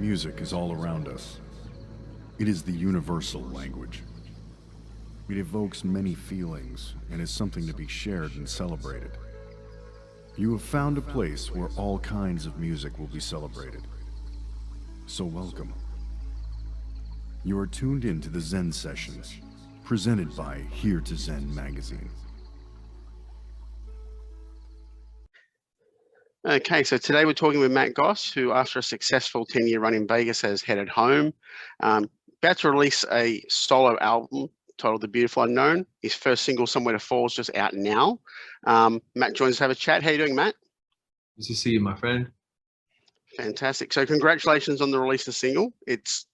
Music is all around us. It is the universal language. It evokes many feelings and is something to be shared and celebrated. You have found a place where all kinds of music will be celebrated. So welcome. You are tuned in to the Zen Sessions, presented by Here to Zen magazine. Okay, so today we're talking with Matt Goss, who after a successful 10-year run in Vegas has headed home. About to release a solo album titled The Beautiful Unknown. His first single, Somewhere to Fall, is just out now. Matt joins us to have a chat. How are you doing, Matt? Good to see you, my friend. Fantastic. So congratulations on the release of the single. It's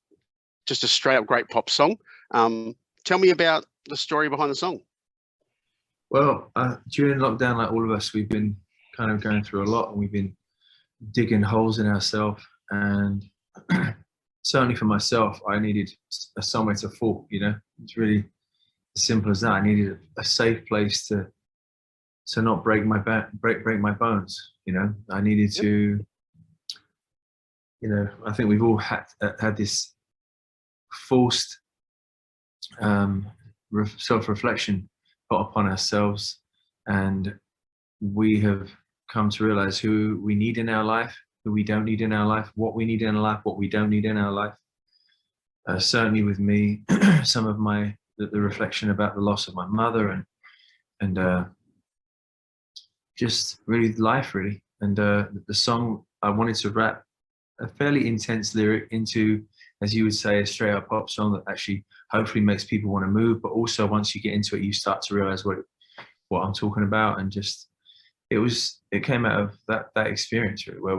just a straight up great pop song. Tell me about the story behind the song. Well, during lockdown, like all of us, we've been kind of going through a lot, and we've been digging holes in ourselves. And certainly for myself, I needed a somewhere to fall. You know, it's really as simple as that. I needed a safe place to not break my break my bones. You know, I needed to. You know, I think we've all had this forced self-reflection put upon ourselves, and we have come to realize who we need in our life, who we don't need in our life, what we need in our life, what we don't need in our life. Certainly with me, some of the reflection about the loss of my mother and just really life, really. And the song, I wanted to wrap a fairly intense lyric into, as you would say, a straight up pop song that actually hopefully makes people want to move, but also once you get into it, you start to realize what I'm talking about. And just it came out of that experience, really, where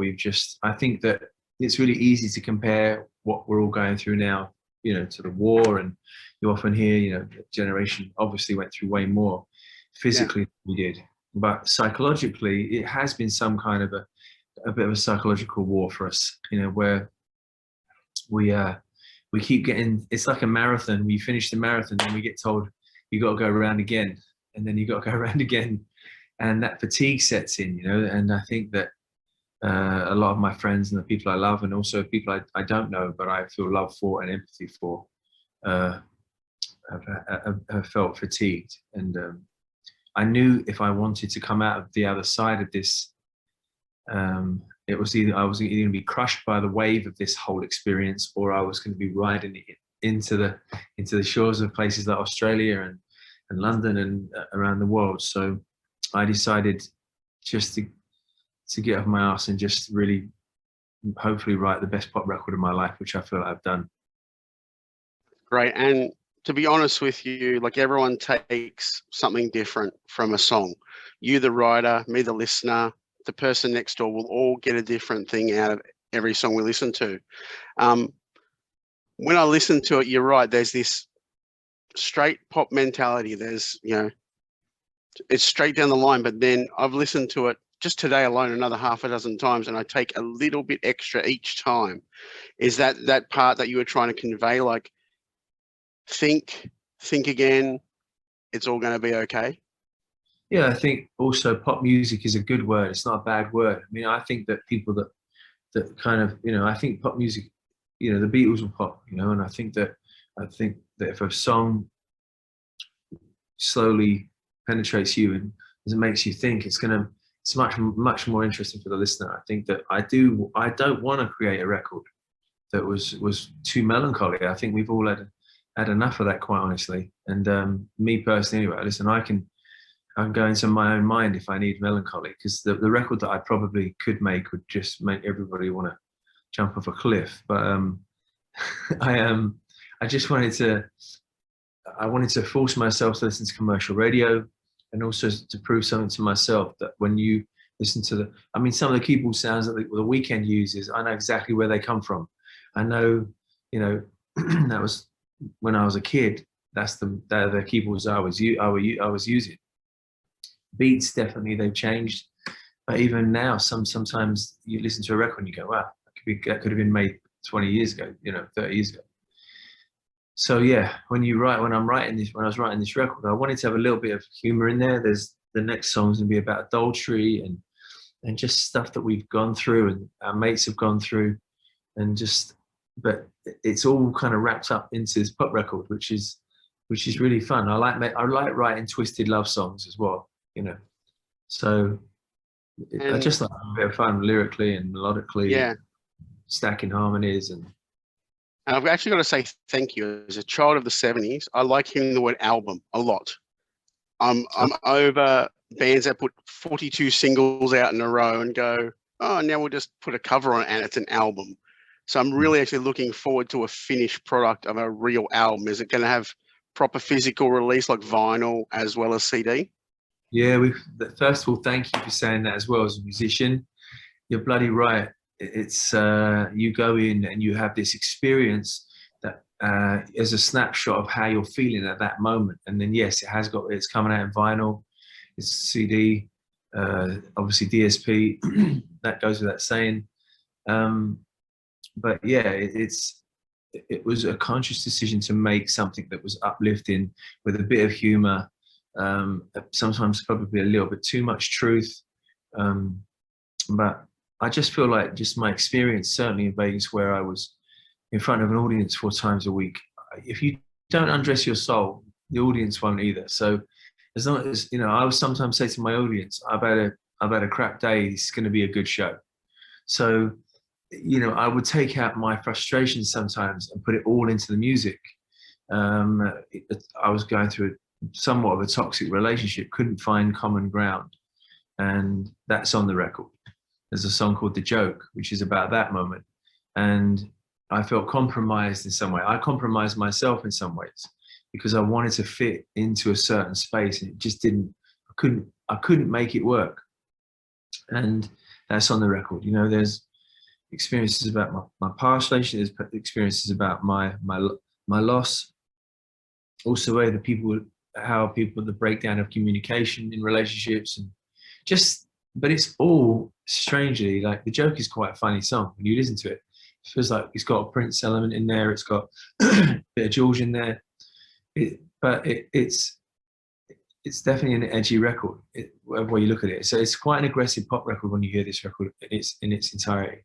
I think that it's really easy to compare what we're all going through now, you know, to the war. And you often hear, you know, the generation obviously went through way more physically than we did, but psychologically it has been some kind of a bit of a psychological war for us, you know, where we keep getting, it's like a marathon. We finish the marathon and we get told you got to go around again, and then you got to go around again, and that fatigue sets in, you know. And I think that a lot of my friends and the people I love, and also people I don't know but I feel love for and empathy for, have felt fatigued. And I knew if I wanted to come out of the other side of this, it was either I was either going to be crushed by the wave of this whole experience, or I was going to be riding it into the shores of places like Australia and London and around the world. So I decided just to get off my ass and just really hopefully write the best pop record of my life, which I feel I've done. Great. And to be honest with you, like, everyone takes something different from a song. You, the writer, me, the listener, the person next door, will all get a different thing out of every song we listen to. When I listen to it, you're right, there's this straight pop mentality. There's, you know, it's straight down the line, but then I've listened to it just today alone another half a dozen times, and I take a little bit extra each time. Is that part that you were trying to convey, like, think again, it's all going to be okay? Yeah, I think also pop music is a good word. It's not a bad word. I mean, I think that people that kind of, you know, I think pop music, you know, the Beatles were pop, you know, and I think that if a song slowly penetrates you and as it makes you think, it's much more interesting for the listener. I think that I don't want to create a record that was too melancholy. I think we've all had enough of that, quite honestly. And me personally, anyway, listen, I can go into my own mind if I need melancholy, because the record that I probably could make would just make everybody want to jump off a cliff. But I just wanted to force myself to listen to commercial radio, and also to prove something to myself, that when you listen to some of the keyboard sounds that the Weeknd uses, I know exactly where they come from. I know, you know, that was when I was a kid. That's the keyboards I was using. Beats, definitely, they've changed, but even now, sometimes you listen to a record and you go, wow, that could have been made 20 years ago, you know, 30 years ago. So yeah, when I was writing this record, I wanted to have a little bit of humor in there. There's the next song's gonna be about adultery and just stuff that we've gone through and our mates have gone through, and just but it's all kind of wrapped up into this pop record, which is really fun. I like writing twisted love songs as well, you know. So I And just like a bit of fun lyrically and melodically, yeah, stacking harmonies and and I've actually got to say thank you. As a child of the '70s, I like hearing the word album a lot. I'm over bands that put 42 singles out in a row and go, oh, now we'll just put a cover on it and it's an album. So I'm really actually looking forward to a finished product of a real album. Is it going to have proper physical release like vinyl as well as CD? yeah. First of all, thank you for saying that as well. As a musician, you're bloody right. It's you go in and you have this experience that is a snapshot of how you're feeling at that moment, and then yes, it's coming out in vinyl, it's CD, obviously DSP. That goes without saying. But yeah, it was a conscious decision to make something that was uplifting with a bit of humor, sometimes probably a little bit too much truth, but I just feel like just my experience, certainly in Vegas, where I was in front of an audience 4 times a week. If you don't undress your soul, the audience won't either. So as long as, you know, I would sometimes say to my audience, I've had a crap day. It's going to be a good show. So, you know, I would take out my frustrations sometimes and put it all into the music. I was going through somewhat of a toxic relationship, couldn't find common ground. And that's on the record. There's a song called The Joke, which is about that moment. And I felt compromised in some way. I compromised myself in some ways because I wanted to fit into a certain space and it just didn't, I couldn't make it work. And that's on the record. You know, there's experiences about my past relationship, there's experiences about my loss. Also the breakdown of communication in relationships and just, but it's all strangely, like The Joke is quite a funny song. When you listen to it, it feels like it's got a Prince element in there. It's got a bit of George in there. It's definitely an edgy record, whatever way you look at it. So it's quite an aggressive pop record when you hear this record in its entirety.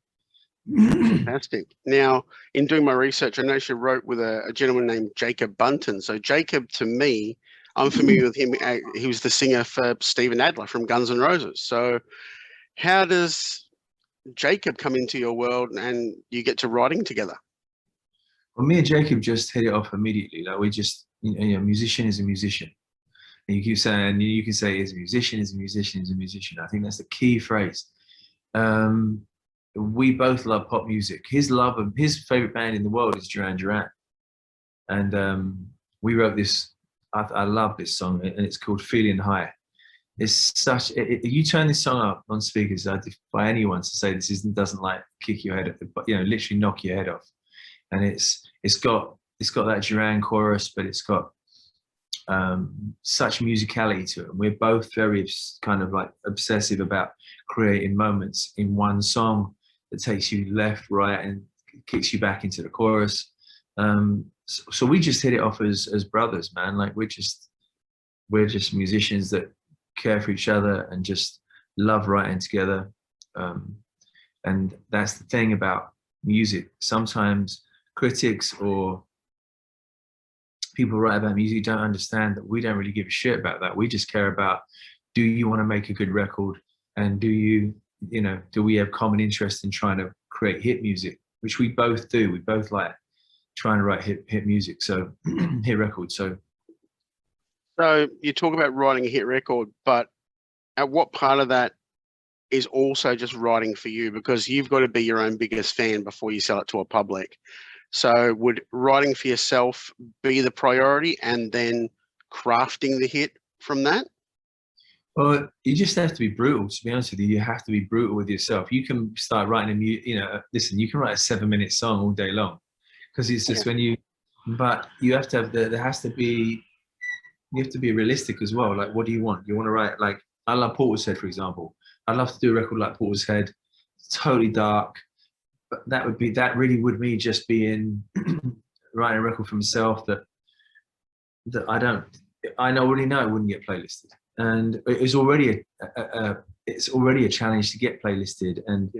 Fantastic. Now, in doing my research, I noticed you wrote with a gentleman named Jacob Bunton. So Jacob, to me, I'm familiar with him. He was the singer for Steven Adler from Guns N' Roses. So how does Jacob come into your world and you get to writing together? Well, me and Jacob just hit it off immediately. Like we just, you know, musician is a musician. And you keep saying, you can say is a musician, is a musician, is a musician. I think that's the key phrase. We both love pop music. His favorite band in the world is Duran Duran. And we wrote this, I love this song, and it's called Feeling High. It's such, you turn this song up on speakers, I defy anyone to say this doesn't like kick your head, but you know, literally knock your head off. And it's got that Duran chorus, but it's got such musicality to it. And we're both very kind of like obsessive about creating moments in one song that takes you left, right, and kicks you back into the chorus. So we just hit it off as brothers, man. Like we're just musicians that care for each other and just love writing together. And that's the thing about music. Sometimes critics or people write about music don't understand that we don't really give a shit about that. We just care about, do you want to make a good record? And do we have common interest in trying to create hit music, which we both do. We both like trying to write hit music, so hit records. So you talk about writing a hit record, but at what part of that is also just writing for you? Because you've got to be your own biggest fan before you sell it to a public. So would writing for yourself be the priority and then crafting the hit from that? Well, you just have to be brutal, to be honest with you. You have to be brutal with yourself. You can start writing listen, you can write a 7-minute song all day long because it's just but you have to have you have to be realistic as well. Like, what do you want? You want to write, like, I love Portishead, for example. I'd love to do a record like Portishead, totally dark, but that really would me just being writing a record for myself that I already know it wouldn't get playlisted. And it's already a challenge to get playlisted. And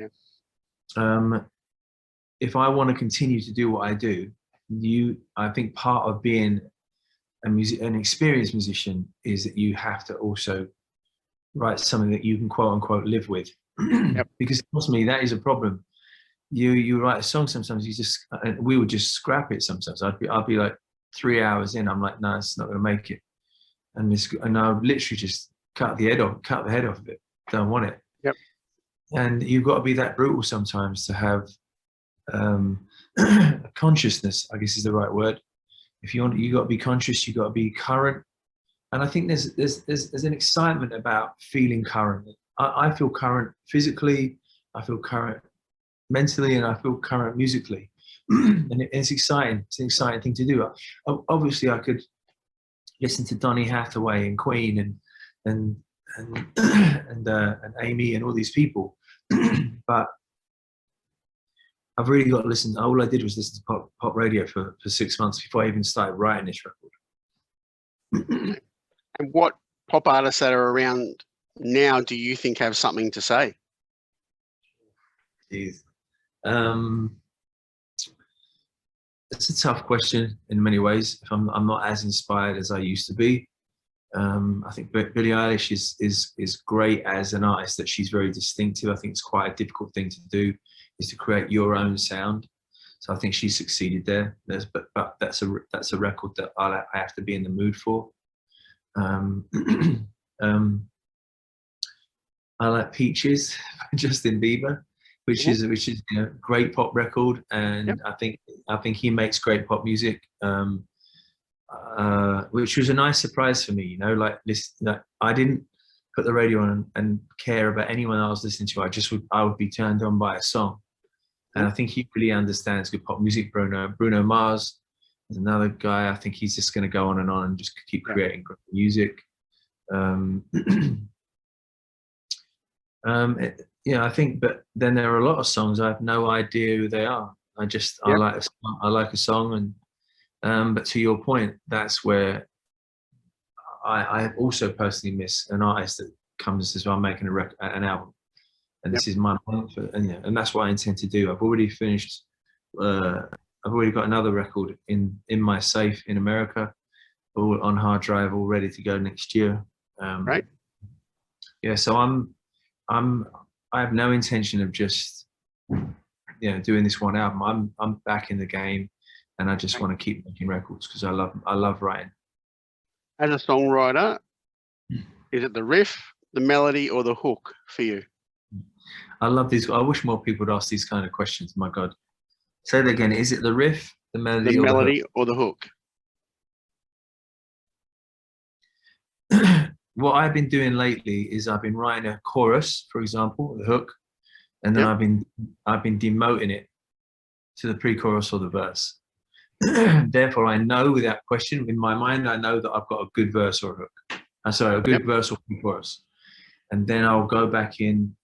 if I want to continue to do what I do, I think part of being an experienced musician is that you have to also write something that you can quote unquote live with. Because trust me, that is a problem. You write a song sometimes, we would just scrap it sometimes. I'd be like 3 hours in, I'm like, no, it's not going to make it. And I would literally just cut the head off of it. Don't want it. Yep. And you've got to be that brutal sometimes to have consciousness, I guess is the right word. If you want, you got to be conscious, you got to be current. And I think there's an excitement about feeling current. I feel current physically, I feel current mentally, and I feel current musically. And it's exciting. It's an exciting thing to do. Obviously, I could listen to Donny Hathaway and Queen and Amy and all these people, but I've really got to listen. All I did was listen to pop radio for 6 months before I even started writing this record. And what pop artists that are around now do you think have something to say? Jeez. It's a tough question in many ways. I'm not as inspired as I used to be. I think Billie Eilish is great as an artist, that she's very distinctive. I think it's quite a difficult thing to do, is to create your own sound. So I think she succeeded there. But that's a record that I have to be in the mood for. I like Peaches, Justin Bieber, which is great pop record, and I think he makes great pop music. Which was a nice surprise for me, I didn't put the radio on and care about anyone I was listening to. I would be turned on by a song, and I think he really understands good pop music. Bruno Mars is another guy. I think he's just going to go on and just keep creating great music. I think, but then there are a lot of songs I have no idea who they are. I like a song, and but to your point, that's where I also personally miss an artist that comes and says, well, I'm making an album, and this is my moment and that's what I intend to do. I've already finished. I've already got another record in my safe in America, all on hard drive, all ready to go next year. Right. Yeah. So I have no intention of just doing this one album. I'm back in the game, and I just want to keep making records because I love writing. As a songwriter, is it the riff, the melody, or the hook for you? I love these. I wish more people would ask these kind of questions. My God. Say that again. Is it the riff, the melody, or the hook? What I've been doing lately is I've been writing a chorus, for example, the hook, and then I've been demoting it to the pre-chorus or the verse. Therefore, I know without question in my mind, I know that I've got a good verse or a hook. A good verse or pre-chorus, and then I'll go back in,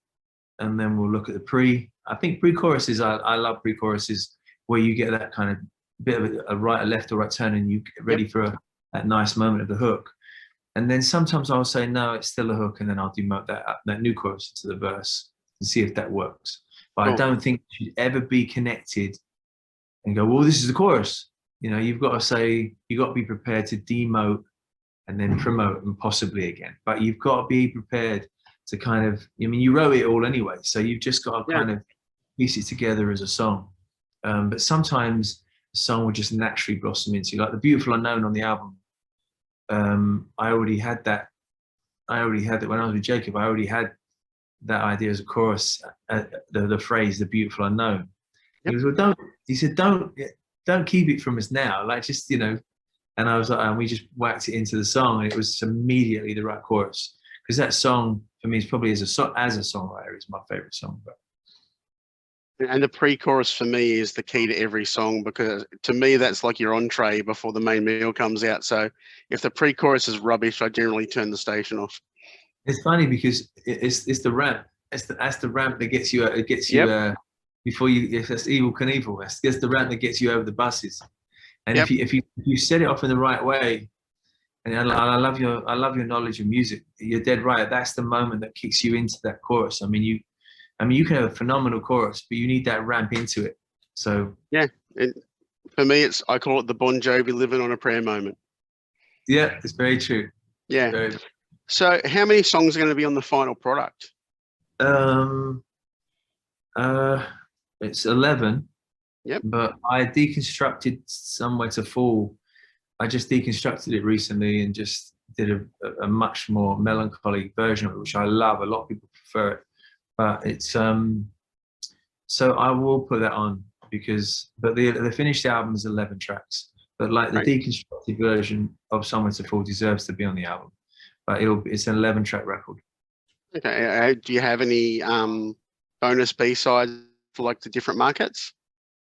and then we'll look at the pre. I think pre-choruses. I love pre-choruses where you get that kind of bit of a right, a left, or right turn, and you get ready for that nice moment of the hook. And then sometimes I'll say, no, it's still a hook, and then I'll demote that new chorus to the verse and see if that works. But I don't think it should ever be connected and go, well, this is the chorus. You've got to be prepared to demote and then promote and possibly again. But you've got to be prepared to kind of, you wrote it all anyway, so you've just got to kind of piece it together as a song. But sometimes a song will just naturally blossom into, like the Beautiful Unknown on the album. I already had that when I was with Jacob. I already had that idea as a chorus, the phrase "the beautiful unknown." He said, don't keep it from us now, and I was like, and we just whacked it into the song, and it was immediately the right chorus, because that song for me is probably as a songwriter is my favorite song. And the pre-chorus for me is the key to every song, because to me that's like your entree before the main meal comes out. So if the pre-chorus is rubbish, I generally turn the station off. It's funny because it's the ramp. That's the ramp that gets you. It gets you before you. If that's Evel Knievel, that's the ramp that gets you over the buses. And if you set it off in the right way, and I love your knowledge of music. You're dead right. That's the moment that kicks you into that chorus. You can have a phenomenal chorus, but you need that ramp into it. So Yeah. For me, I call it the Bon Jovi living on a prayer moment. yeah, it's very true. Yeah. Very, So how many songs are going to be on the final product? um, it's 11, Yep. but I deconstructed Somewhere to Fall. I just deconstructed it recently and just did a much more melancholy version of it, which I love. A lot of people prefer it, but it's so I will put that on but the finished album is 11 tracks, but like the Right. deconstructed version of Somewhere to Fall deserves to be on the album, but it's an 11-track record. Okay. Do you have any bonus B-sides for like the different markets?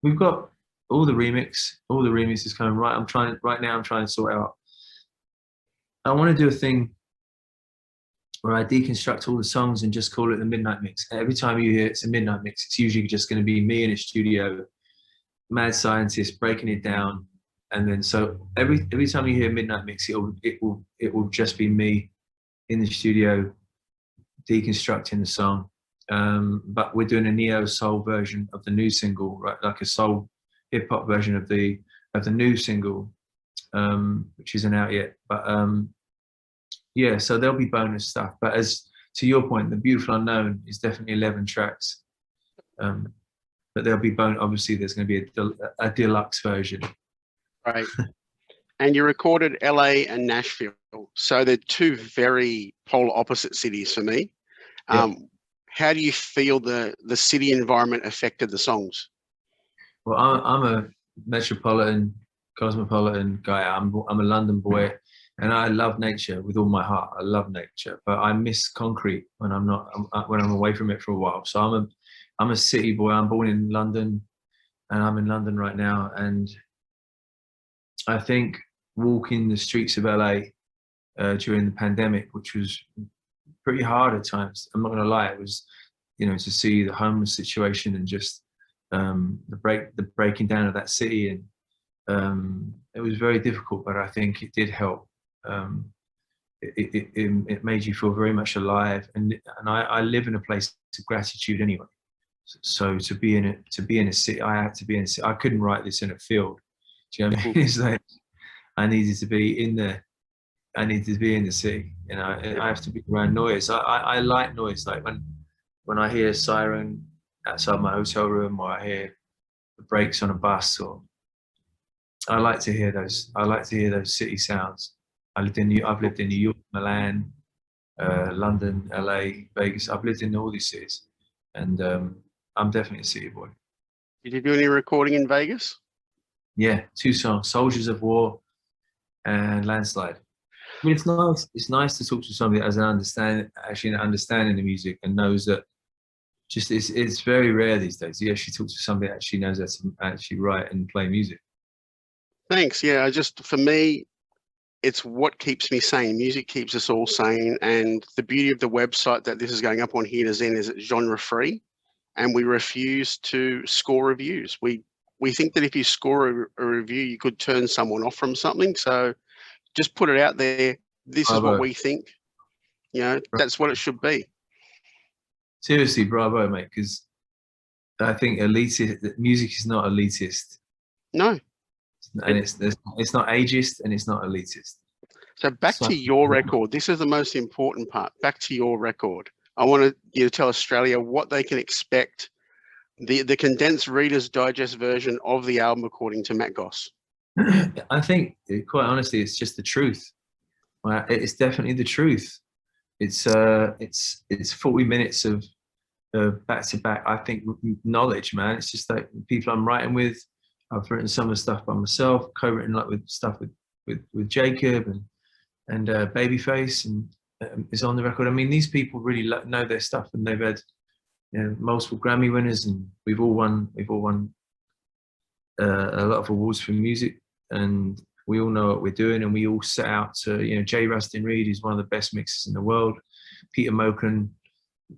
We've got all the remix is coming right. I'm trying to sort out. I want to do a thing where I deconstruct all the songs and just call it the midnight mix. Every time you hear it's a midnight mix, it's usually just going to be me in a studio, mad scientist breaking it down, and then so every time you hear midnight mix, it will just be me in the studio deconstructing the song. But we're doing a neo soul version of the new single, right? Like a soul hip hop version of the new single, which isn't out yet. But yeah, so there'll be bonus stuff. But as to your point, The Beautiful Unknown is definitely 11 tracks. But there'll be obviously there's going to be a deluxe version. Right. And you recorded LA and Nashville. So they're two very polar opposite cities for me. Yeah. How do you feel the city environment affected the songs? Well, I'm a metropolitan, cosmopolitan guy. I'm a London boy, and I love nature with all my heart. I love nature, but I miss concrete when I'm away from it for a while. So I'm a city boy. I'm born in London, and I'm in London right now. And I think walking the streets of LA during the pandemic, which was pretty hard at times. I'm not going to lie. It was, to see the homeless situation and just the breaking down of that city, and it was very difficult. But I think it did help. It made you feel very much alive, and I live in a place of gratitude anyway. So to be in a city, I had to be in a city. I couldn't write this in a field. Do you know what I mean? It's like I needed to be in the city. I have to be around noise. I like noise. Like when I hear a siren outside my hotel room, or I hear the brakes on a bus, or I like to hear those. I like to hear those city sounds. I've lived in New York, Milan, London, LA, Vegas. I've lived in all these cities, and I'm definitely a city boy. Did you do any recording in Vegas? Yeah, 2 songs: "Soldiers of War" and "Landslide." I mean, it's nice. It's nice to talk to somebody that has an understanding the music and knows that. Just it's very rare these days. You actually talk to somebody that actually knows how to actually write and play music. Thanks. Yeah, for me, it's what keeps me sane. Music keeps us all sane, and the beauty of the website that this is going up on here to Zen is it's genre free, and we refuse to score reviews. We think that if you score a review, you could turn someone off from something. So just put it out there. This is what we think. That's what it should be. Seriously, bravo, mate. Because I think music is not elitist. No. And it's not ageist, and it's not elitist. So back to your record. This is the most important part. Back to your record. I want you to tell Australia what they can expect. The condensed Reader's Digest version of the album, according to Matt Goss. I think, quite honestly, it's just the truth. It's definitely the truth. It's 40 minutes of back to back. I think knowledge, man. It's just like people I'm writing with. I've written some of the stuff by myself, co-written like with stuff with Jacob and Babyface, and is on the record. I mean, these people really know their stuff, and they've had multiple Grammy winners, and we've all won a lot of awards for music, and we all know what we're doing, and we all set out to, Jay Rustin Reed is one of the best mixers in the world, Peter Moken,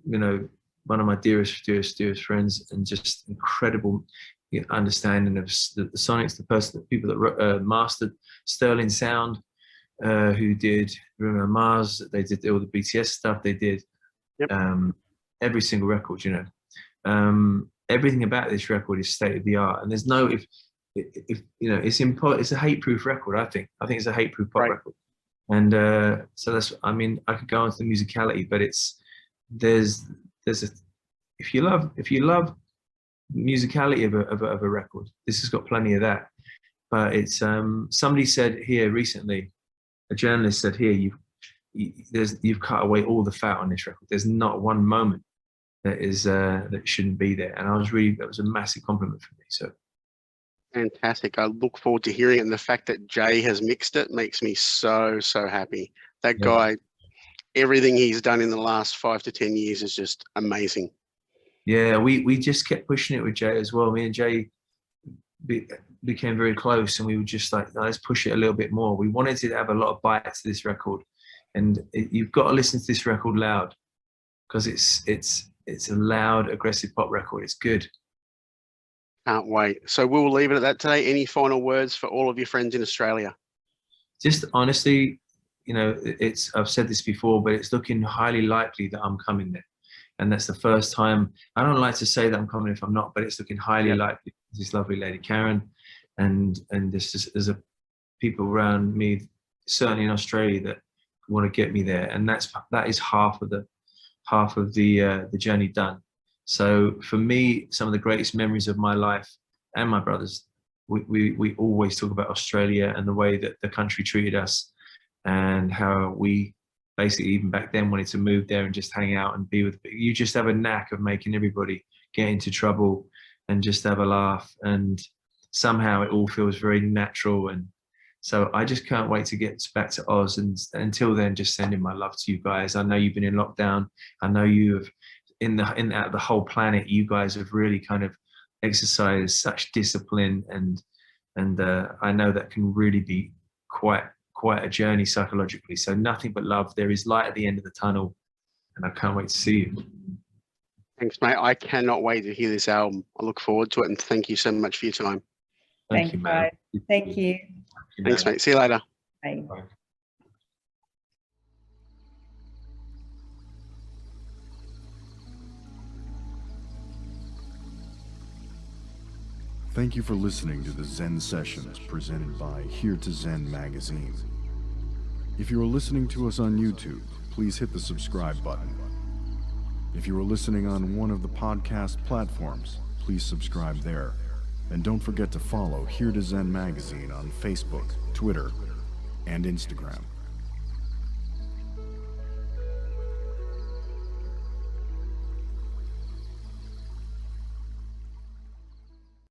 one of my dearest friends, and just incredible understanding of the sonics, the people that mastered Sterling Sound, who did Bruno Mars. They did all the BTS stuff. They did every single record, everything about this record is state of the art. And there's no, if you know, it's a hate-proof record. I think it's a hate-proof pop record. And so that's, I mean, I could go into the musicality, but there's a, if you love musicality of a record, this has got plenty of that. But it's somebody said here recently, a journalist said here, you've cut away all the fat on this record. There's not one moment that shouldn't be there. And that was a massive compliment for me. So fantastic. I look forward to hearing it. And the fact that Jay has mixed it makes me so happy. That guy, everything he's done in the last 5 to 10 years is just amazing. Yeah, we just kept pushing it with Jay as well. Me and Jay became very close, and we were just like, no, let's push it a little bit more. We wanted to have a lot of bites to this record, and you've got to listen to this record loud, because it's a loud, aggressive pop record. It's good. Can't wait. So we'll leave it at that today. Any final words for all of your friends in Australia? Just honestly, you know, I've said this before, but it's looking highly likely that I'm coming there. And that's the first time. I don't like to say that I'm coming if I'm not, but it's looking highly likely. This lovely lady Karen, and there's people around me, certainly in Australia, that want to get me there, and that is half of the journey done. So for me, some of the greatest memories of my life and my brothers, we always talk about Australia and the way that the country treated us, and how we basically, even back then, wanted to move there and just hang out and be with. You just have a knack of making everybody get into trouble and just have a laugh, and somehow it all feels very natural. And so I just can't wait to get back to Oz, and until then, just sending my love to you guys. I know you've been in lockdown. I know you have, in the whole planet, you guys have really kind of exercised such discipline, and I know that can really be quite a journey psychologically. So nothing but love. There is light at the end of the tunnel, and I can't wait to see you. Thanks, mate. I cannot wait to hear this album. I look forward to it, and thank you so much for your time. Thank you, man. Thank you. Thanks, mate. See you later. Bye. Bye. Thank you for listening to the Zen Sessions presented by Here to Zen magazine. If you are listening to us on YouTube, please hit the subscribe button. If you are listening on one of the podcast platforms, please subscribe there. And don't forget to follow Here to Zen magazine on Facebook, Twitter, and Instagram.